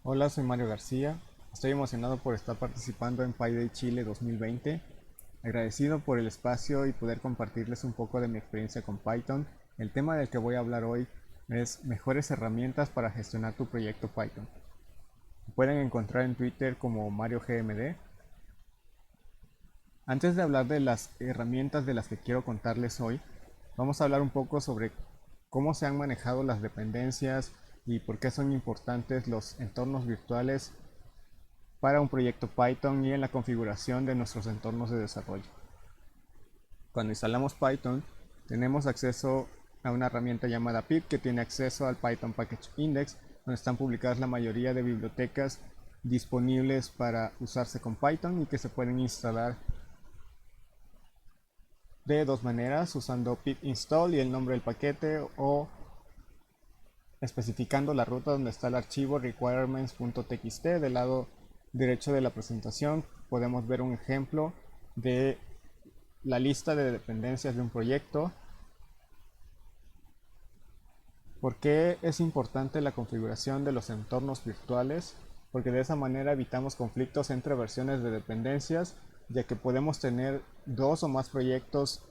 Hola, soy Mario García. Estoy emocionado por estar participando en PyDay Chile 2020. Agradecido por el espacio y poder compartirles un poco de mi experiencia con Python. El tema del que voy a hablar hoy es mejores herramientas para gestionar tu proyecto Python. Me pueden encontrar en Twitter como MarioGMD. Antes de hablar de las herramientas de las que quiero contarles hoy, vamos a hablar un poco sobre cómo se han manejado las dependencias y por qué son importantes los entornos virtuales para un proyecto Python y en la configuración de nuestros entornos de desarrollo. Cuando instalamos Python, tenemos acceso a una herramienta llamada pip que tiene acceso al Python Package Index, donde están publicadas la mayoría de bibliotecas disponibles para usarse con Python y que se pueden instalar de dos maneras, usando pip install y el nombre del paquete, o especificando la ruta donde está el archivo requirements.txt. Del lado derecho de la presentación podemos ver un ejemplo de la lista de dependencias de un proyecto. ¿Por qué es importante la configuración de los entornos virtuales? Porque de esa manera evitamos conflictos entre versiones de dependencias, ya que podemos tener dos o más proyectos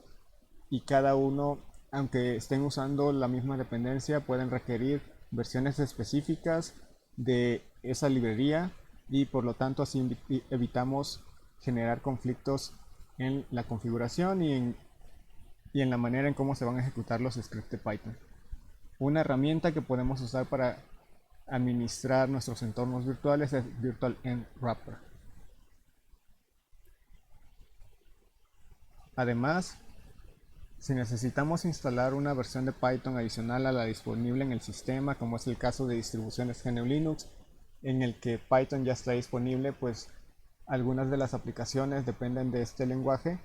y cada uno, aunque estén usando la misma dependencia, pueden requerir versiones específicas de esa librería y por lo tanto así evitamos generar conflictos en la configuración y en la manera en cómo se van a ejecutar los scripts de Python. Una herramienta que podemos usar para administrar nuestros entornos virtuales es Virtual Env Wrapper. Además, si necesitamos instalar una versión de Python adicional a la disponible en el sistema, como es el caso de distribuciones GNU Linux, en el que Python ya está disponible, pues algunas de las aplicaciones dependen de este lenguaje.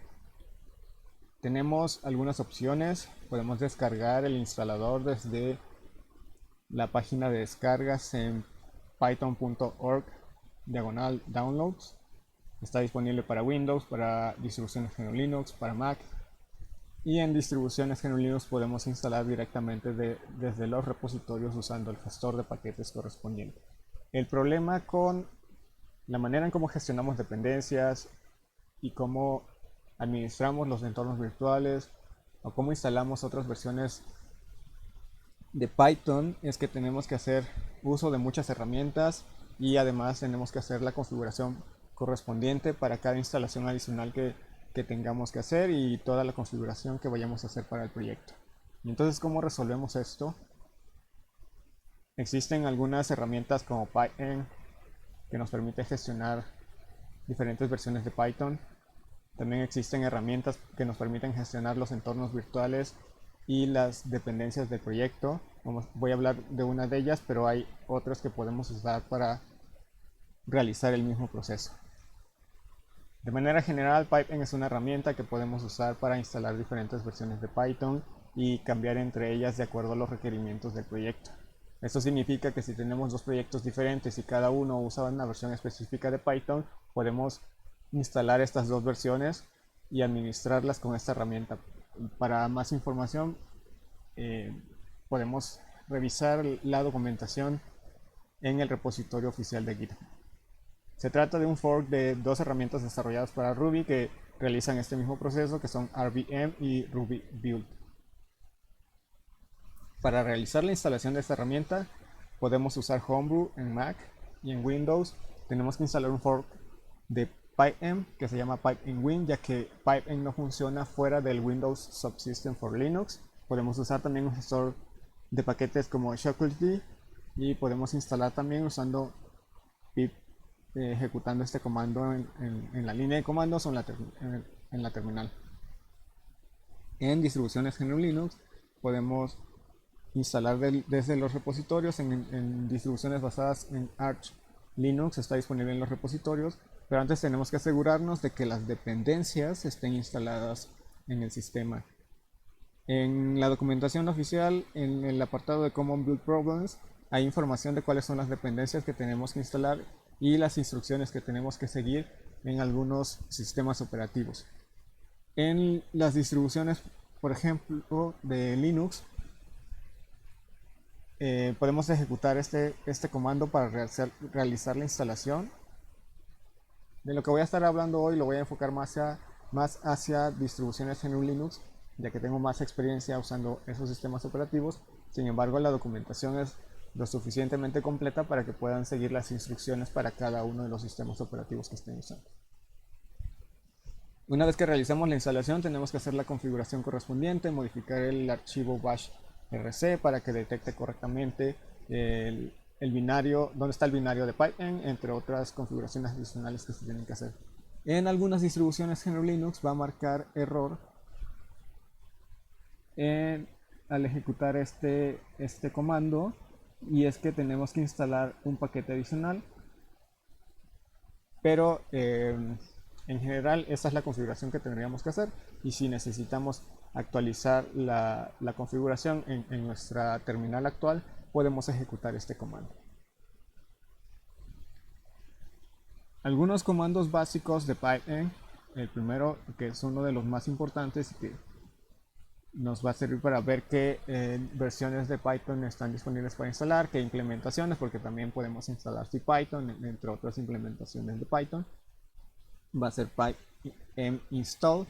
Tenemos algunas opciones. Podemos descargar el instalador desde la página de descargas en python.org/downloads. Está disponible para Windows, para distribuciones GNU Linux, para Mac. Y en distribuciones GNU Linux podemos instalar directamente desde los repositorios usando el gestor de paquetes correspondiente. El problema con la manera en cómo gestionamos dependencias y cómo administramos los entornos virtuales o cómo instalamos otras versiones de Python es que tenemos que hacer uso de muchas herramientas y además tenemos que hacer la configuración correspondiente para cada instalación adicional que tengamos que hacer y toda la configuración que vayamos a hacer para el proyecto. Y entonces, ¿cómo resolvemos esto? Existen algunas herramientas como PyEnv que nos permite gestionar diferentes versiones de Python. También existen herramientas que nos permiten gestionar los entornos virtuales y las dependencias del proyecto. Voy a hablar de una de ellas, pero hay otras que podemos usar para realizar el mismo proceso. De manera general, Python es una herramienta que podemos usar para instalar diferentes versiones de Python y cambiar entre ellas de acuerdo a los requerimientos del proyecto. Esto significa que si tenemos dos proyectos diferentes y cada uno usa una versión específica de Python, podemos instalar estas dos versiones y administrarlas con esta herramienta. Para más información, eh, podemos revisar la documentación en el repositorio oficial de GitHub. Se trata de un fork de dos herramientas desarrolladas para Ruby que realizan este mismo proceso, que son RVM y Ruby Build. Para realizar la instalación de esta herramienta podemos usar Homebrew en Mac y en Windows tenemos que instalar un fork de PyEnv que se llama PyEnwin, ya que PyEnv no funciona fuera del Windows Subsystem for Linux. Podemos usar también un gestor de paquetes como Shockley y podemos instalar también usando pip ejecutando este comando en la línea de comandos o en la terminal. En distribuciones GNU Linux podemos instalar desde los repositorios en distribuciones basadas en Arch Linux, está disponible en los repositorios, pero antes tenemos que asegurarnos de que las dependencias estén instaladas en el sistema. En la documentación oficial, en el apartado de Common Build Problems, hay información de cuáles son las dependencias que tenemos que instalar y las instrucciones que tenemos que seguir en algunos sistemas operativos. En las distribuciones, por ejemplo, de Linux, podemos ejecutar este comando para realizar la instalación. De lo que voy a estar hablando hoy lo voy a enfocar más hacia distribuciones GNU Linux, ya que tengo más experiencia usando esos sistemas operativos. Sin embargo, la documentación es lo suficientemente completa para que puedan seguir las instrucciones para cada uno de los sistemas operativos que estén usando. Una vez que realizamos la instalación, tenemos que hacer la configuración correspondiente, modificar el archivo bash rc para que detecte correctamente el binario, dónde está el binario de Python, entre otras configuraciones adicionales que se tienen que hacer. En algunas distribuciones GNU Linux va a marcar error al ejecutar este comando, y es que tenemos que instalar un paquete adicional, pero en general esa es la configuración que tendríamos que hacer, y si necesitamos actualizar la configuración en nuestra terminal actual, podemos ejecutar este comando. Algunos comandos básicos de Python. El primero, que es uno de los más importantes y que nos va a servir para ver qué versiones de Python están disponibles para instalar, qué implementaciones, porque también podemos instalar CPython, entre otras implementaciones de Python. Va a ser pym install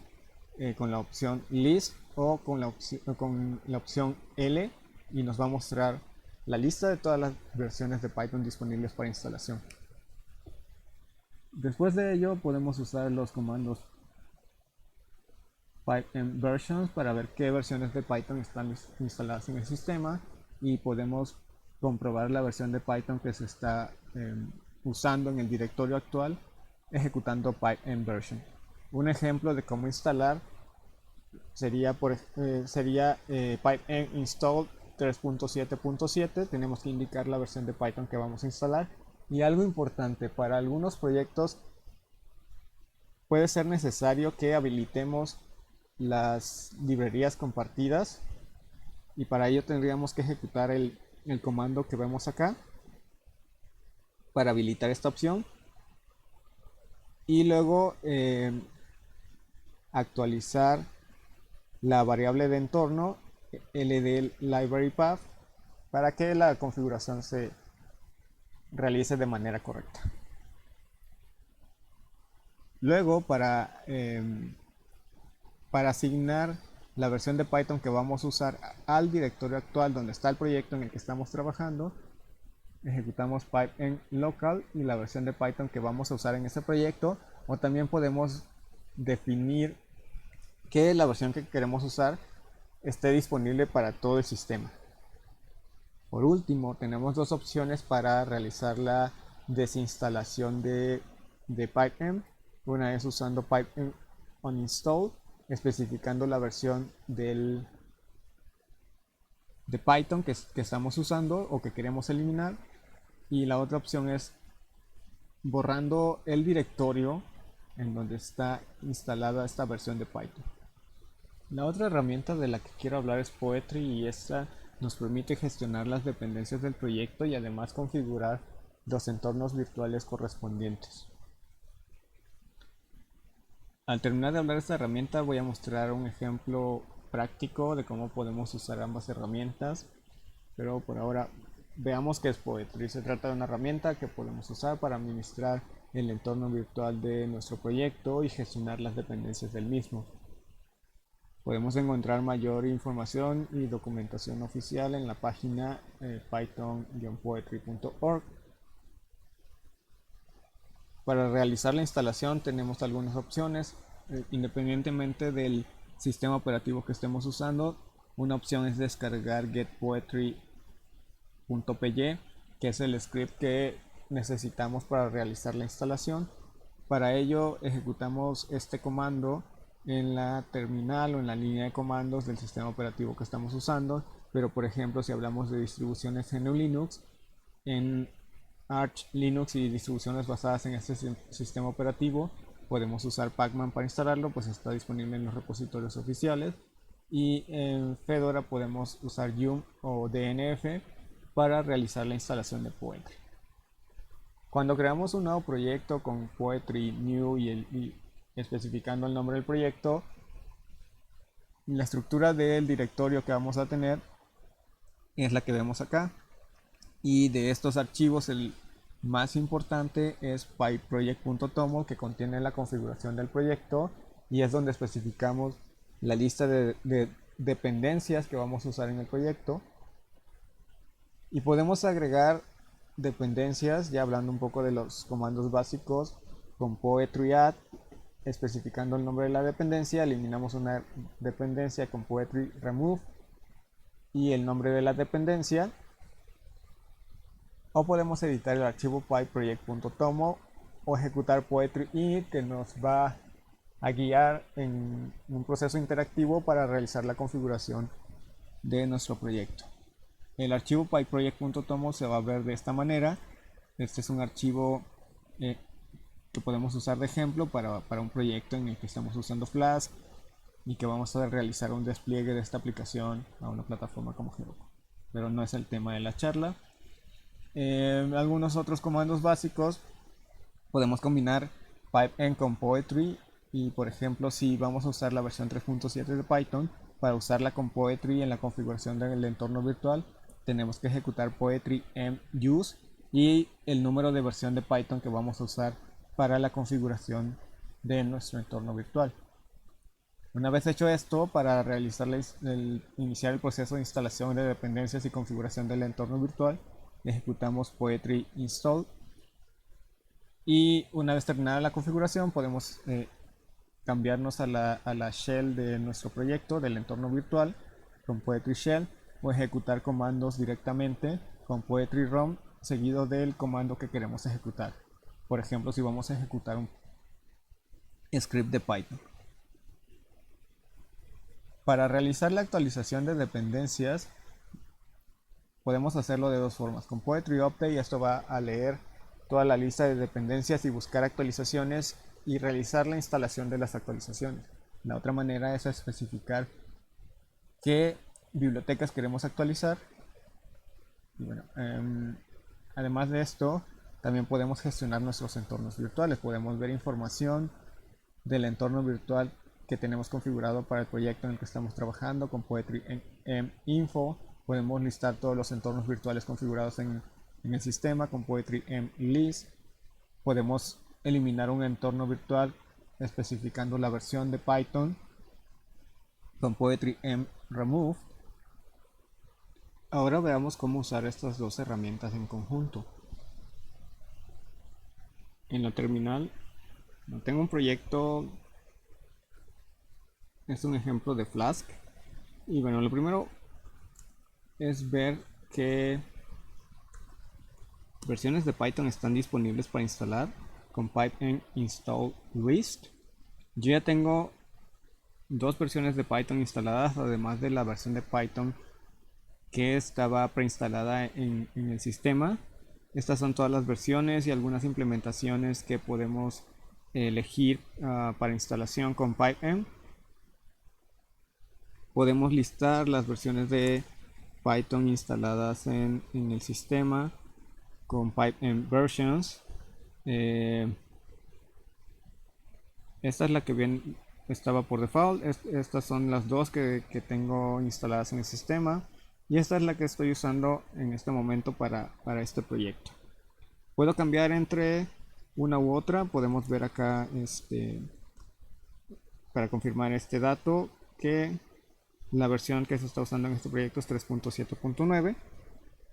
con la opción list o con la opción L, y nos va a mostrar la lista de todas las versiones de Python disponibles para instalación. Después de ello podemos usar los comandos Python versions para ver qué versiones de Python están instaladas en el sistema, y podemos comprobar la versión de Python que se está usando en el directorio actual ejecutando Python version. Un ejemplo de cómo instalar sería Python install 3.7.7. tenemos que indicar la versión de Python que vamos a instalar. Y algo importante, para algunos proyectos puede ser necesario que habilitemos las librerías compartidas, y para ello tendríamos que ejecutar el comando que vemos acá para habilitar esta opción, y luego actualizar la variable de entorno ld library path para que la configuración se realice de manera correcta. Luego, para asignar la versión de Python que vamos a usar al directorio actual donde está el proyecto en el que estamos trabajando, ejecutamos Python local y la versión de Python que vamos a usar en ese proyecto, o también podemos definir que la versión que queremos usar esté disponible para todo el sistema. Por último, tenemos dos opciones para realizar la desinstalación de Python. Una es usando Python uninstall, especificando la versión de Python que estamos usando o que queremos eliminar, y la otra opción es borrando el directorio en donde está instalada esta versión de Python. La otra herramienta de la que quiero hablar es Poetry, y esta nos permite gestionar las dependencias del proyecto y además configurar los entornos virtuales correspondientes. Al terminar de hablar de esta herramienta voy a mostrar un ejemplo práctico de cómo podemos usar ambas herramientas, pero por ahora veamos qué es Poetry. Se trata de una herramienta que podemos usar para administrar el entorno virtual de nuestro proyecto y gestionar las dependencias del mismo. Podemos encontrar mayor información y documentación oficial en la página python-poetry.org. Para realizar la instalación tenemos algunas opciones, independientemente del sistema operativo que estemos usando. Una opción es descargar getpoetry.py, que es el script que necesitamos para realizar la instalación. Para ello ejecutamos este comando en la terminal o en la línea de comandos del sistema operativo que estamos usando, pero por ejemplo si hablamos de distribuciones GNU Linux, en Arch Linux y distribuciones basadas en este sistema operativo podemos usar pacman para instalarlo, pues está disponible en los repositorios oficiales, y en Fedora podemos usar yum o dnf para realizar la instalación de Poetry. Cuando creamos un nuevo proyecto con Poetry New y especificando el nombre del proyecto, la estructura del directorio que vamos a tener es la que vemos acá. Y de estos archivos el más importante es pyproject.toml, que contiene la configuración del proyecto y es donde especificamos la lista de dependencias que vamos a usar en el proyecto. Y podemos agregar dependencias, ya hablando un poco de los comandos básicos, con poetry add, especificando el nombre de la dependencia. Eliminamos una dependencia con poetry remove y el nombre de la dependencia. O podemos editar el archivo pyproject.toml o ejecutar poetry init, que nos va a guiar en un proceso interactivo para realizar la configuración de nuestro proyecto. El archivo pyproject.toml se va a ver de esta manera. Este es un archivo que podemos usar de ejemplo para un proyecto en el que estamos usando Flask y que vamos a realizar un despliegue de esta aplicación a una plataforma como Heroku. Pero no es el tema de la charla. Algunos otros comandos básicos: podemos combinar pipeen con poetry, y por ejemplo, si vamos a usar la versión 3.7 de Python, para usarla con poetry en la configuración del entorno virtual tenemos que ejecutar poetry use y el número de versión de Python que vamos a usar para la configuración de nuestro entorno virtual. Una vez hecho esto, para iniciar el proceso de instalación de dependencias y configuración del entorno virtual, ejecutamos poetry install, y una vez terminada la configuración podemos cambiarnos a la shell de nuestro proyecto, del entorno virtual, con poetry shell, o ejecutar comandos directamente con poetry run seguido del comando que queremos ejecutar. Por ejemplo, si vamos a ejecutar un script de Python. Para realizar la actualización de dependencias podemos hacerlo de dos formas: con poetry update, esto va a leer toda la lista de dependencias y buscar actualizaciones y realizar la instalación de las actualizaciones. La otra manera es especificar qué bibliotecas queremos actualizar. Y bueno, además de esto, también podemos gestionar nuestros entornos virtuales. Podemos ver información del entorno virtual que tenemos configurado para el proyecto en el que estamos trabajando con poetry info. Podemos listar todos los entornos virtuales configurados en el sistema con poetry list. Podemos eliminar un entorno virtual especificando la versión de Python con poetry remove. Ahora veamos cómo usar estas dos herramientas en conjunto. En la terminal tengo un proyecto, es un ejemplo de Flask, y bueno, lo primero es ver qué versiones de Python están disponibles para instalar con pipeen install list. Yo ya tengo dos versiones de Python instaladas, además de la versión de Python que estaba preinstalada en el sistema. Estas son todas las versiones y algunas implementaciones que podemos elegir para instalación con pipeen. Podemos listar las versiones de Python instaladas en el sistema con pipeen versions. Esta es la que bien estaba por default. Estas son las dos que tengo instaladas en el sistema, y esta es la que estoy usando en este momento para este proyecto. Puedo cambiar entre una u otra. Podemos ver acá para confirmar este dato que la versión que se está usando en este proyecto es 3.7.9,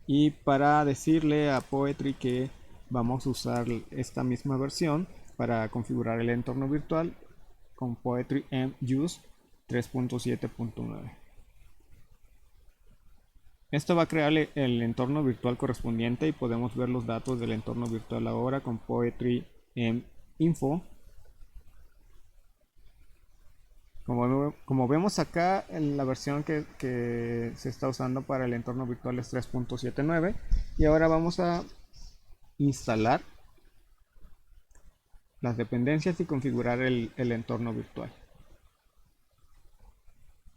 y para decirle a Poetry que vamos a usar esta misma versión para configurar el entorno virtual con poetry use 3.7.9. Esto va a crear el entorno virtual correspondiente y podemos ver los datos del entorno virtual ahora con poetry info. Como vemos acá, la versión que se está usando para el entorno virtual es 3.79, y ahora vamos a instalar las dependencias y configurar el entorno virtual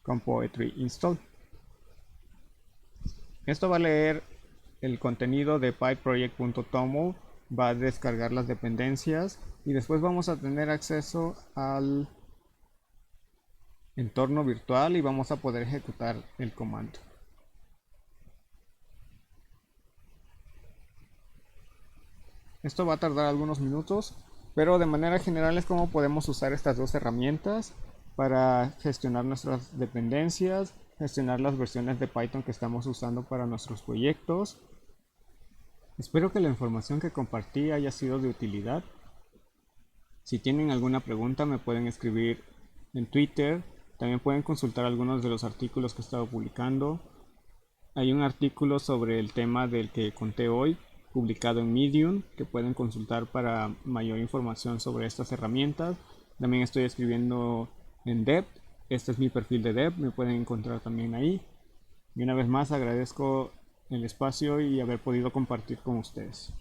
con poetry install. Esto va a leer el contenido de pyproject.toml, va a descargar las dependencias y después vamos a tener acceso al entorno virtual y vamos a poder ejecutar el comando. Esto va a tardar algunos minutos, pero de manera general es como podemos usar estas dos herramientas para gestionar nuestras dependencias, gestionar las versiones de Python que estamos usando para nuestros proyectos. Espero que la información que compartí haya sido de utilidad. Si tienen alguna pregunta me pueden escribir en Twitter. También pueden consultar algunos de los artículos que he estado publicando. Hay un artículo sobre el tema del que conté hoy, publicado en Medium, que pueden consultar para mayor información sobre estas herramientas. También estoy escribiendo en Dev. Este es mi perfil de Dev, me pueden encontrar también ahí. Y una vez más agradezco el espacio y haber podido compartir con ustedes.